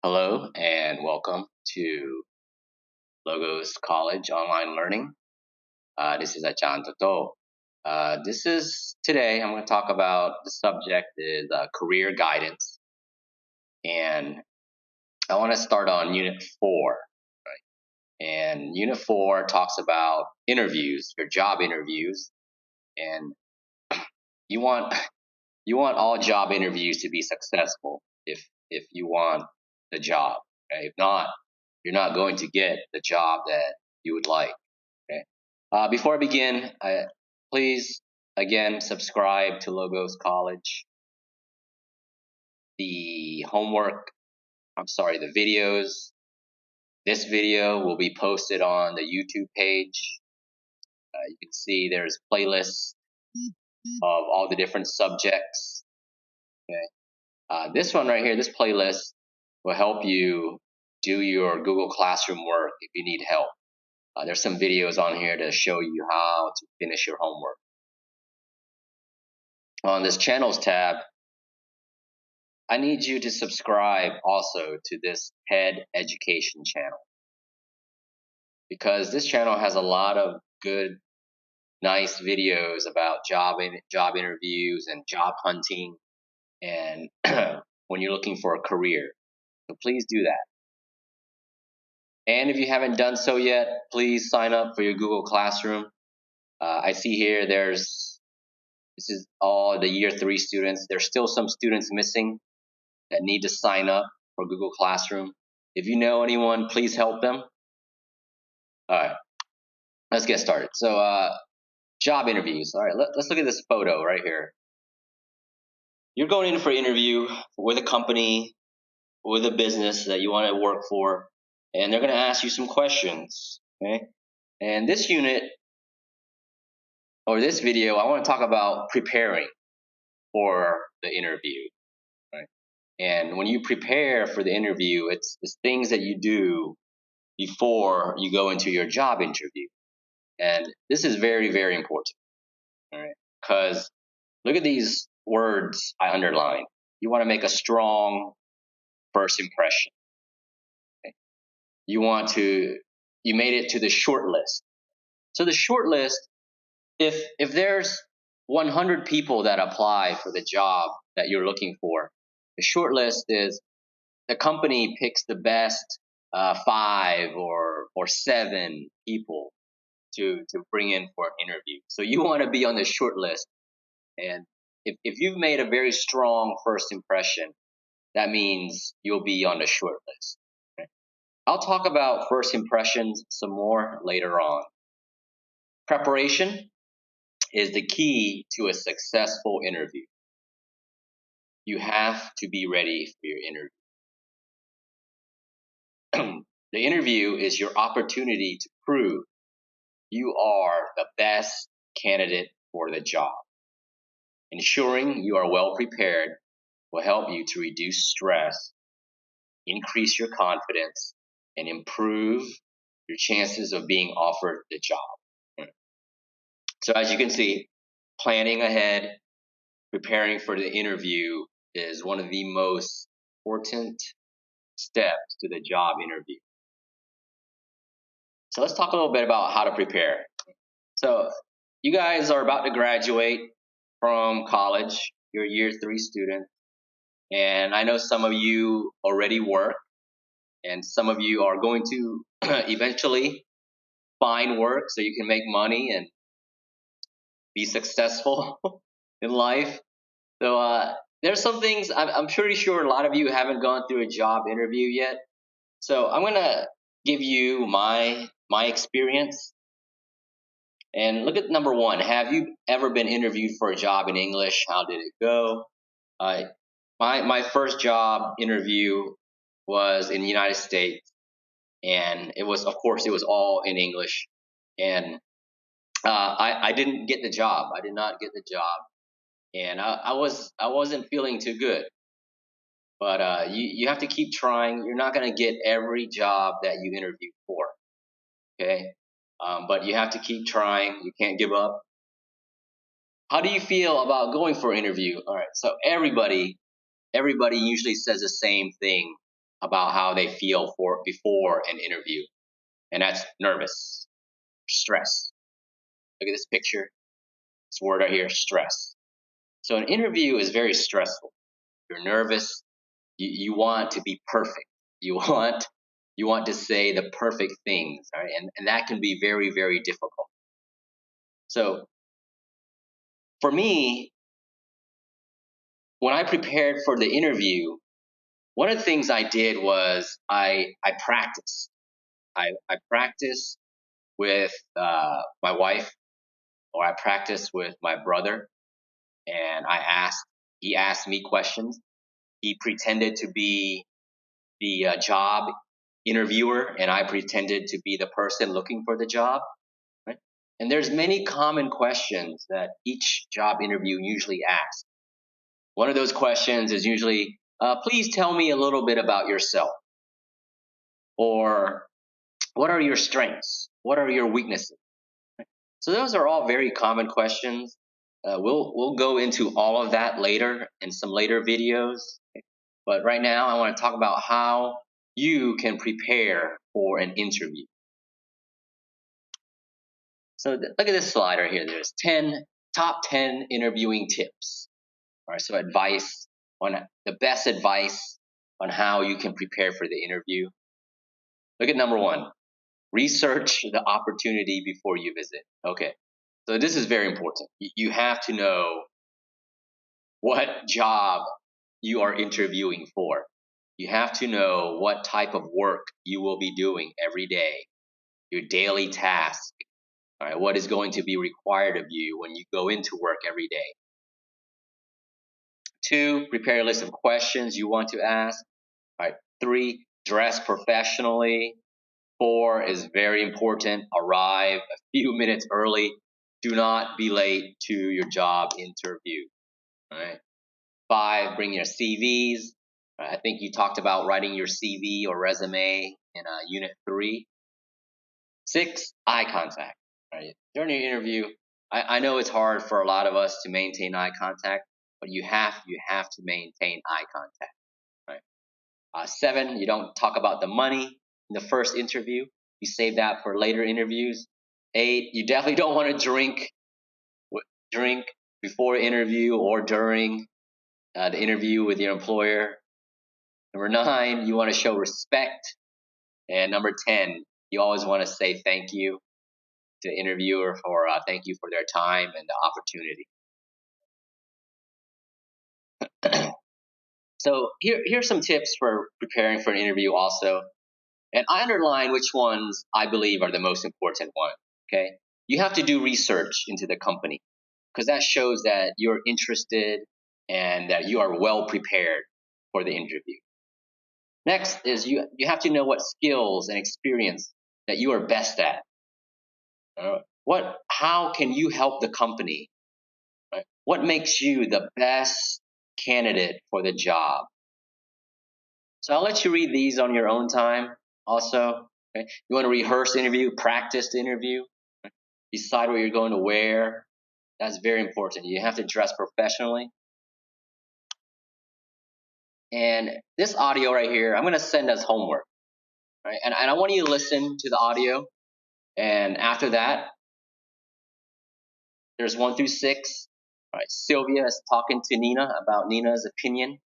Hello and welcome to Logos College Online Learning. This is Achan Toto. Today I'm going to talk about the subject is career guidance, and I want to start on Unit 4. Right? And Unit 4 talks about interviews, your job interviews, and you want all job interviews to be successful if you want the job. Okay? If not, you're not going to get the job that you would like. Okay. Before I begin, please again subscribe to Logos College. The videos. This video will be posted on the YouTube page. You can see there's playlists of all the different subjects. Okay. This one right here, this playlist will help you do your Google Classroom work if you need help. There's some videos on here to show you how to finish your homework. On this Channels tab, I need you to subscribe also to this TED Education channel, because this channel has a lot of good, nice videos about job interviews and job hunting, and when you're looking for a career. So please do that. And if you haven't done so yet, please sign up for your Google Classroom. I see here this is all the Year 3 students. There's still some students missing that need to sign up for Google Classroom. If you know anyone, please help them. All right, let's get started. So job interviews. All right, let's look at this photo right here. You're going in for an interview with a company, with a business that you want to work for, and they're going to ask you some questions. Okay, and this unit or this video, I want to talk about preparing for the interview. Right? And when you prepare for the interview, it's things that you do before you go into your job interview. And this is very, very important. All right? Because look at these words I underlined. You want to make a strong first impression. Okay? You made it to the short list. So the short list, if there's 100 people that apply for the job that you're looking for, the short list is the company picks the best 5 or 7 people to bring in for an interview. So you want to be on the short list. And if you've made a very strong first impression, that means you'll be on the short list. Okay? I'll talk about first impressions some more later on. Preparation is the key to a successful interview. You have to be ready for your interview. The interview is your opportunity to prove you are the best candidate for the job. Ensuring you are well prepared will help you to reduce stress, increase your confidence, and improve your chances of being offered the job. So as you can see, planning ahead, preparing for the interview is one of the most important steps to the job interview. So let's talk a little bit about how to prepare. So you guys are about to graduate from college. You're Year 3 students. And I know some of you already work, and some of you are going to eventually find work so you can make money and be successful in life. So there's some things I'm pretty sure a lot of you haven't gone through a job interview yet. So I'm gonna give you my experience. And look at number 1. Have you ever been interviewed for a job in English? How did it go? My first job interview was in the United States, and it was all in English. And I didn't get the job. I did not get the job, and I wasn't feeling too good. But you have to keep trying. You're not gonna get every job that you interview for, okay? But you have to keep trying. You can't give up. How do you feel about going for an interview? All right. So everybody usually says the same thing about how they feel before an interview, and that's nervous, stress. Look at this picture, this word right here, stress. So an interview is very stressful. You're nervous. You want to be perfect. You want to say the perfect things, right? And that can be very, very difficult. So for me, when I prepared for the interview, one of the things I did was I practiced. I practiced with my wife, or I practiced with my brother, and he asked me questions. He pretended to be the job interviewer, and I pretended to be the person looking for the job. Right? And there's many common questions that each job interview usually asks. One of those questions is usually, please tell me a little bit about yourself. Or what are your strengths? What are your weaknesses? So those are all very common questions. We'll go into all of that later in some later videos. But right now I want to talk about how you can prepare for an interview. So look at this slide right here. There's top 10 interviewing tips. All right, so the best advice on how you can prepare for the interview. Look at number 1. Research the opportunity before you visit. Okay, so this is very important. You have to know what job you are interviewing for. You have to know what type of work you will be doing every day, your daily task. All right, what is going to be required of you when you go into work every day. 2, prepare a list of questions you want to ask. All right, 3, dress professionally. 4 is very important. Arrive a few minutes early. Do not be late to your job interview. All right. 5, bring your CVs. I think you talked about writing your CV or resume in Unit 3. 6, eye contact. All right. During your interview, I know it's hard for a lot of us to maintain eye contact, but you have to maintain eye contact. Right. 7, you don't talk about the money in the first interview. You save that for later interviews. 8, you definitely don't want to drink before interview or during the interview with your employer. Number 9, you want to show respect. And number 10, you always want to say thank you to the interviewer for thank you for their time and the opportunity. So here's some tips for preparing for an interview also. And I underline which ones I believe are the most important ones. Okay, you have to do research into the company because that shows that you're interested and that you are well prepared for the interview. Next is you have to know what skills and experience that you are best at. How can you help the company? Right? What makes you the best candidate for the job? So I'll let you read these on your own time also. Okay? You want to rehearse the interview, practice the interview, right? Decide what you're going to wear. That's very important. You have to dress professionally. And this audio right here, I'm going to send as homework. Right? And I want you to listen to the audio. And after that, there's 1 through 6. All right, Sylvia is talking to Nina about Nina's opinion.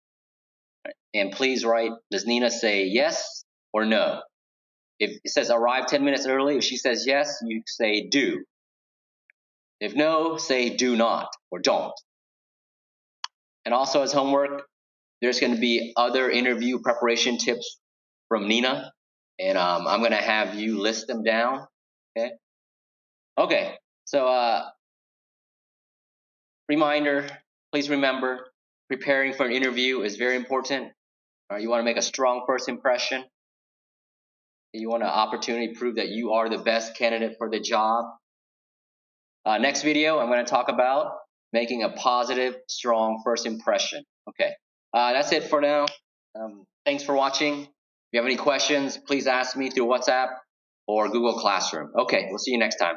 Right? And please write, does Nina say yes or no? If it says arrive 10 minutes early, if she says yes, you say do. If no, say do not or don't. And also as homework, there's going to be other interview preparation tips from Nina. And I'm going to have you list them down. Okay, so reminder, please remember, preparing for an interview is very important. You want to make a strong first impression. You want an opportunity to prove that you are the best candidate for the job. Next video, I'm going to talk about making a positive, strong first impression. Okay, that's it for now. Thanks for watching. If you have any questions, please ask me through WhatsApp or Google Classroom. Okay, we'll see you next time.